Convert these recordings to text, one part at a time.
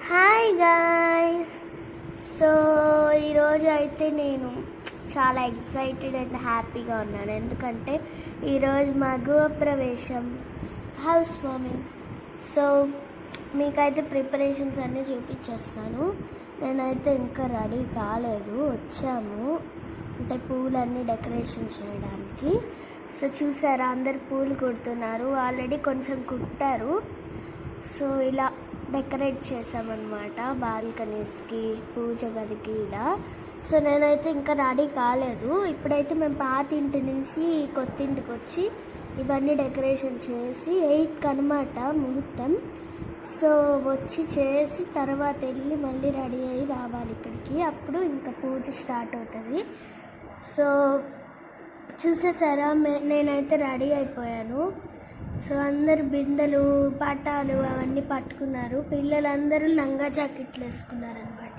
Hi guys. So ఈరోజు అయితే నేను చాలా ఎక్సైటెడ్ అండ్ హ్యాపీగా ఉన్నాను, ఎందుకంటే ఈరోజు మా గృహప్రవేశం, హౌస్ వార్మింగ్. సో మీకైతే ప్రిపరేషన్స్ అన్నీ చూపించేస్తాను. నేనైతే ఇంకా రెడీ కాలేదు, వచ్చాము అంటే పూలన్నీ డెకరేషన్ చేయడానికి. సో చూసారా, అందరు పూలు కుడుతున్నారు, ఆల్రెడీ కొంచెం కుట్టారు. సో ఇలా డెకరేట్ చేసామన్నమాట బాల్కనీస్కి, పూజ గదికి ఇలా. సో నేనైతే ఇంకా రెడీ కాలేదు. ఇప్పుడైతే మేము పాత ఇంటి నుంచి కొత్త ఇంటికి వచ్చి ఇవన్నీ డెకరేషన్ చేసి 8కి అనమాట ముహూర్తం. సో వచ్చి చేసి తర్వాత వెళ్ళి మళ్ళీ రెడీ అయ్యి రావాలి ఇక్కడికి, అప్పుడు ఇంకా పూజ స్టార్ట్ అవుతుంది. సో చూసేసారా, నేనైతే రెడీ అయిపోయాను. సో అందరు బిందెలు, పటాలు అవన్నీ పట్టుకున్నారు. పిల్లలందరూ లంగా జాకెట్లు వేసుకున్నారనమాట.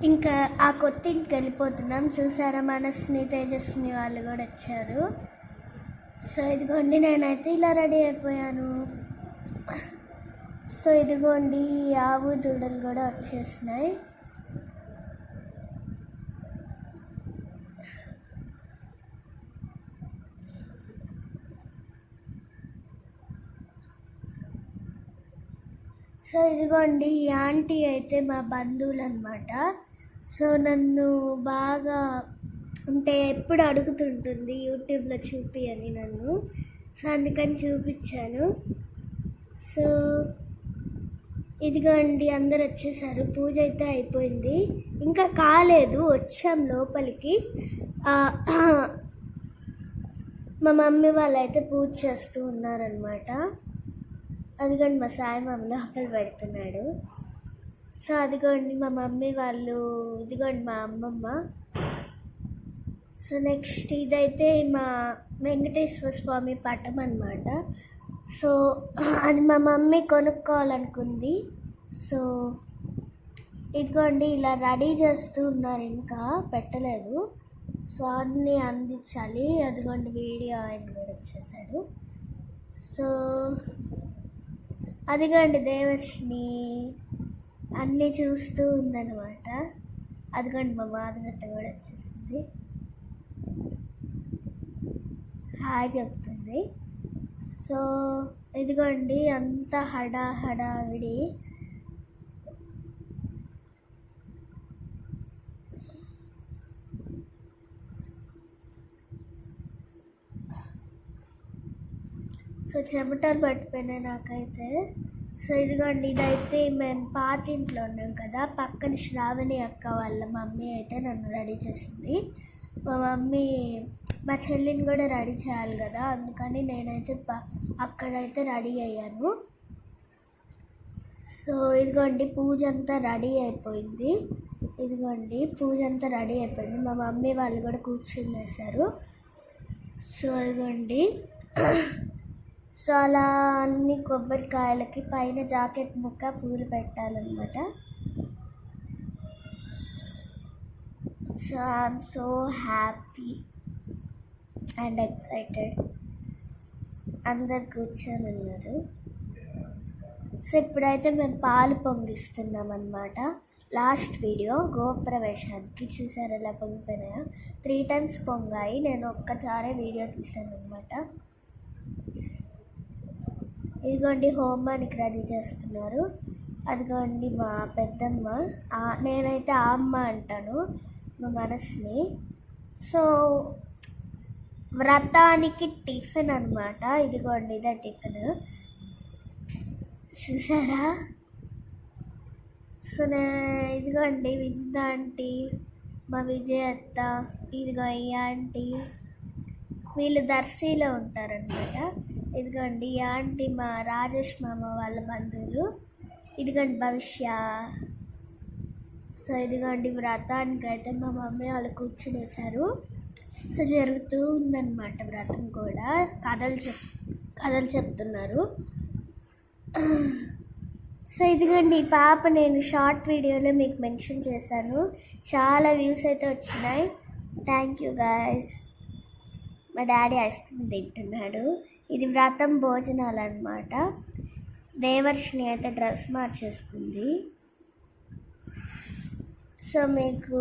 ఇంకా ఆ కొత్త ఇంటికి వెళ్ళిపోతున్నాం. చూసారా, మనస్ని, తేజస్విని వాళ్ళు కూడా వచ్చారు. సో ఇదిగోండి, నేనైతే ఇలా రెడీ అయిపోయాను. సో ఇదిగోండి, ఆవు దూడలు కూడా వచ్చేసినాయి. సో ఇదిగోండి, ఈ ఆంటీ అయితే మా బంధువులు అనమాట. సో నన్ను బాగా అంటే ఎప్పుడు అడుగుతుంటుంది యూట్యూబ్లో చూపి అని నన్ను. సో అందుకని చూపించాను. సో ఇదిగోండి, అందరు వచ్చేసారు. పూజ అయితే అయిపోయింది, ఇంకా కాలేదు, వచ్చాం లోపలికి. మా మమ్మీ వాళ్ళు అయితే పూజ చేస్తూ ఉన్నారనమాట. అదిగోండి, మా సాయి మామ లోపల పెడుతున్నాడు. సో అదిగోండి మా మమ్మీ వాళ్ళు, ఇదిగోండి మా అమ్మమ్మ. సో నెక్స్ట్ ఇదైతే మా వెంకటేశ్వర స్వామి పటం అన్నమాట. సో అది మా మమ్మీ కొనుక్కోవాలనుకుంది. సో ఇదిగోండి, ఇలా రెడీ చేస్తూ ఉన్నారు, ఇంకా పెట్టలేదు. సో అన్నీ అందించాలి. అదిగోండి, వీడియో ఆయన కూడా వచ్చేసాడు. సో అదిగోండి, దేవర్షిని అన్నీ చూస్తూ ఉందన్నమాట. అదిగోండి, మా మాధురత కూడా వచ్చేసింది, హాయ్ చెప్తుంది. సో ఇదిగోండి, అంత హడావిడి. సో చెమటలు పట్టిపోయినాయి నాకైతే. సో ఇదిగోండి, ఇదైతే మేము పాత ఇంట్లో ఉన్నాం కదా, పక్కన శ్రావణి అక్క వాళ్ళ మమ్మీ అయితే నన్ను రెడీ చేసింది. మా మమ్మీ మా చెల్లిని కూడా రెడీ చేయాలి కదా, అందుకని నేనైతే అక్కడైతే రెడీ అయ్యాను. సో ఇదిగోండి, పూజ అంతా రెడీ అయిపోయింది. ఇదిగోండి, పూజ అంతా రెడీ అయిపోయింది. మా మమ్మీ వాళ్ళు కూడా కూర్చుని వేశారు. సో ఇదిగోండి, సో అలా అన్ని కొబ్బరికాయలకి పైన జాకెట్ ముక్క పూలు పెట్టాలన్నమాట. So I'm so happy and excited. అందరు కూర్చొని ఉన్నారు. సో ఇప్పుడైతే మేము పాలు పొంగిస్తున్నాం అన్నమాట. లాస్ట్ వీడియో గృహప్రవేశానికి చూసారు ఎలా పొంగిపోయినాయో, 3 times పొంగాయి. నేను ఒక్కసారి వీడియో తీసాను అనమాట. ఇదిగోండి, హోమానికి రెడీ చేస్తున్నారు. అదిగోండి మా పెద్దమ్మ, నేనైతే ఆ అమ్మ అంటాను, మా మనసుని. సో వ్రతానికి టిఫిన్ అనమాట. ఇదిగోండి, ఇదే టిఫిన్, చూసారా. సో ఇదిగోండి, విజిత ఆంటీ, మా విజయత్త, ఇదిగో ఈ ఆంటీ, వీళ్ళు దర్శీలో ఉంటారనమాట. ఇదిగోండి, ఈ ఆంటీ మా రాజేష్ మామ వాళ్ళ బంధువులు. ఇదిగోండి భవిష్య. సో ఇదిగోండి, వ్రతానికి అయితే మా మమ్మీ వాళ్ళు కూర్చునేసారు. సో జరుగుతూ ఉందన్నమాట వ్రతం కూడా, కథలు చెప్తున్నారు. సో ఇదిగోండి, ఈ పాప నేను షార్ట్ వీడియోలో మీకు మెన్షన్ చేశాను, చాలా వ్యూస్ అయితే వచ్చినాయి. Thank you guys. మా డాడీ ఐస్ క్రీమ్ తింటున్నాడు. ఇది వ్రతం భోజనాలు అన్నమాట. దేవర్షిని అయితే డ్రెస్ మార్చేస్తుంది. సో మీకు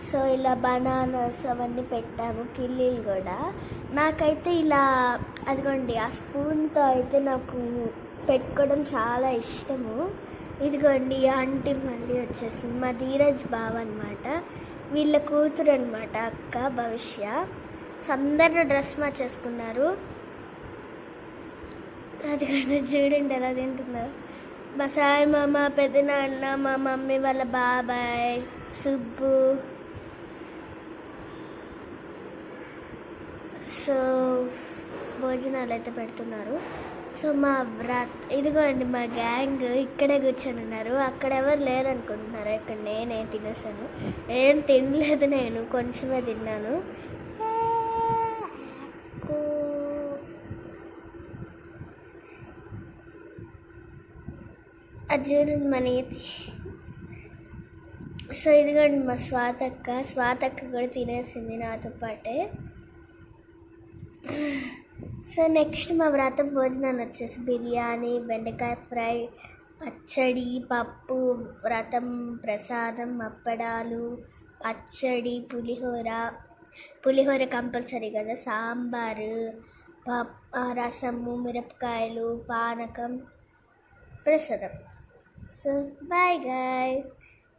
సో ఇలా బనానాస్ అవన్నీ పెట్టాము, కిల్లీలు కూడా. నాకైతే ఇలా అదిగోండి ఆ స్పూన్తో అయితే నాకు పెట్టుకోవడం చాలా ఇష్టము. ఇదిగోండి ఆంటీ మళ్ళీ వచ్చేసింది, మా ధీరజ్ బావ అనమాట, వీళ్ళ కూతురు అనమాట, అక్క భవిష్య. సో అందరూ డ్రెస్ మార్చేసుకున్నారు. అది కూడా చూడండి ఎలా తింటున్నారు. మా సాయి మామ, పెద్దనాన్న, మా మమ్మీ వాళ్ళ బాబాయ్ సుబ్బు. సో భోజనాలు అయితే పెడుతున్నారు. సో మా ఇదిగోండి మా గ్యాంగ్ ఇక్కడే కూర్చొని ఉన్నారు. అక్కడ ఎవరు లేరు అనుకుంటున్నారు, ఇక్కడ నేనే తినేసాను. ఏం తినలేదు, నేను కొంచెమే తిన్నాను. అది చూడండి మన సో ఇదిగోండి మా స్వాతక్క కూడా తినేసింది నాతో పాటే. సో నెక్స్ట్ మా వ్రతం భోజనాన్ని వచ్చేసి బిర్యానీ, బెండకాయ ఫ్రై, పచ్చడి, పప్పు, వ్రతం ప్రసాదం, అప్పడాలు, పచ్చడి, పులిహోర కంపల్సరీ కదా, సాంబారు, రసము, మిరపకాయలు, పానకం, ప్రసాదం. So bye guys.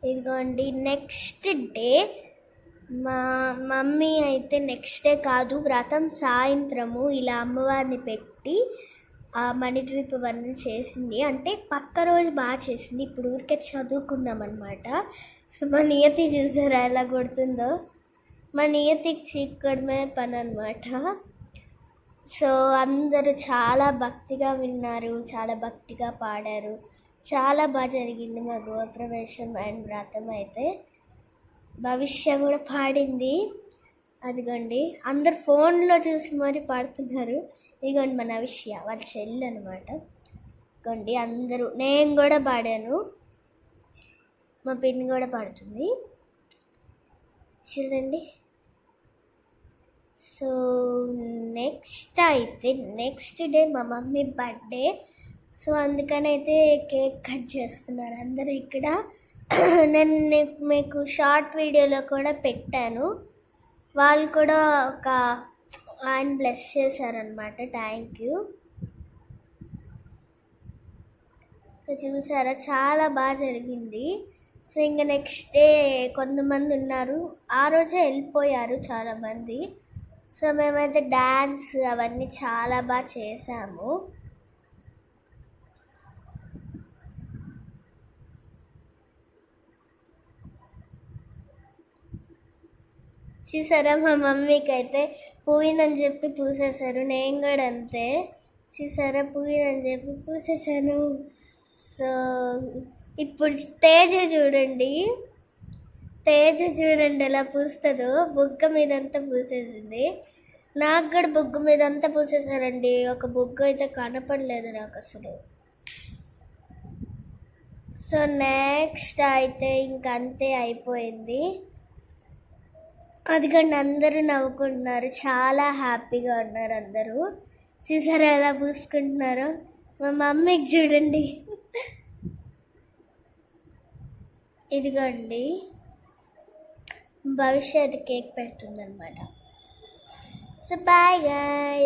ఇదిగోండి నెక్స్ట్ డే మా మమ్మీ అయితే నెక్స్ట్ డే కాదు, వ్రతం సాయంత్రము ఇలా అమ్మవారిని పెట్టి మణిద్వీపవన్నీ చేసింది. అంటే పక్క రోజు బాగా చేసింది, ఇప్పుడు ఊరికే చదువుకున్నాం అనమాట. సో మా నియతి చూసారా ఎలా కొడుతుందో, మా నియతికి చీక్కడమే పని అనమాట. సో అందరూ చాలా భక్తిగా విన్నారు, చాలా భక్తిగా పాడారు, చాలా బాగా జరిగింది మా గృహప్రవేశం అండ్ వ్రతం అయితే. భవిష్య కూడా పాడింది. అదిగోండి అందరు ఫోన్లో చూసి మరి పాడుతున్నారు. ఇదిగోండి మన భవిష్య వాళ్ళ చెల్లి అనమాట. ఇదిగోండి అందరూ, నేను కూడా పాడాను, మా పిన్ని కూడా పాడుతుంది చూడండి. సో నెక్స్ట్ డే మా మమ్మీ బర్త్డే. సో అందుకనైతే కేక్ కట్ చేస్తున్నారు అందరూ ఇక్కడ. నేను మీకు షార్ట్ వీడియోలో కూడా పెట్టాను, వాళ్ళు కూడా ఒక ఆయన బ్లెస్ చేశారనమాట, థ్యాంక్ యూ. సో చూసారా చాలా బాగా జరిగింది. సో ఇంకా నెక్స్ట్ డే కొంతమంది ఉన్నారు, ఆ రోజే వెళ్ళిపోయారు చాలామంది. సో మేమైతే డ్యాన్స్ అవన్నీ చాలా బాగా చేసాము. చూసారా మా మమ్మీకి అయితే పూయినని చెప్పి పూసేశారు, నేను కూడా అంతే. చూసారా పూయినని చెప్పి పూసేశాను. సో ఇప్పుడు తేజ చూడండి ఎలా పూస్తుందో, బుగ్గ మీదంతా పూసేసింది. నాకు కూడా బుగ్గ మీదంతా పూసేశారండి, ఒక బుగ్గ అయితే కనపడలేదు నాకు అసలు. సో నెక్స్ట్ అయితే ఇంకంతే అయిపోయింది. అదిగండి అందరూ నవ్వుకుంటున్నారు, చాలా హ్యాపీగా ఉన్నారు అందరూ. చూసారా ఎలా పూసుకుంటున్నారో. మా మమ్మీకి చూడండి. ఇదిగోండి భవిష్యత్తు కేక్ పెడుతుందన్నమాట. So bye guys.